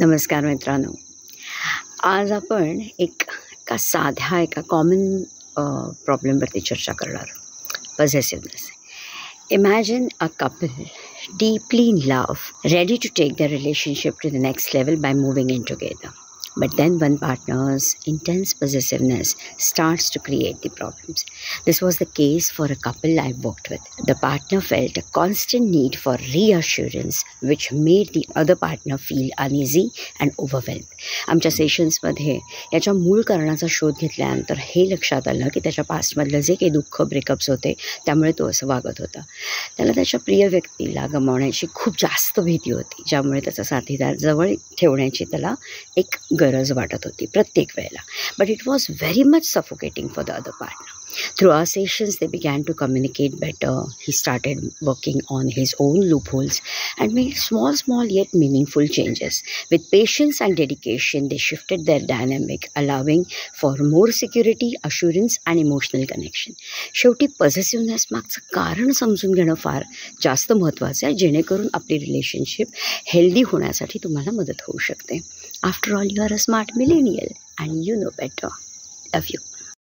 नमस्कार मित्रांनो, आज आपण एका साध्या कॉमन प्रॉब्लेमवरती चर्चा करणार. पॉझेसिव्हनेस. Imagine a couple deeply in love, ready to take their relationship to the next level by moving in together. But then one partner's intense possessiveness starts to create the problems. This was the case for a couple I worked with. The partner felt a constant need for reassurance, which made the other partner feel uneasy and overwhelmed. आमच्या सेशन्समध्ये याच्या मूळ कारणाचा शोध घेतल्यानंतर हे लक्षात आलं की त्याच्या पास्टमधलं जे काही दुःख ब्रेकअप्स होते त्यामुळे तो असं वागत होता. त्याला त्याच्या प्रिय व्यक्तीला गमावण्याची खूप जास्त भीती होती, ज्यामुळे त्याचा साथीदार जवळ ठेवण्याची त्याला एक गरज वाटत होती प्रत्येक वेळेला. But it was very much suffocating for the other partner. Through our sessions, they began to communicate better. He started working on his own loopholes and made small yet meaningful changes. With patience and dedication, they shifted their dynamic, allowing for more security, assurance and emotional connection. शेवटी पॉझेसिव्हनेस मागचं कारण समजून घेणं फार जास्त महत्त्वाचं आहे, जेणेकरून आपली रिलेशनशिप हेल्दी होण्यासाठी तुम्हाला मदत होऊ शकते. After all, you are a smart millennial and you know better. Love you.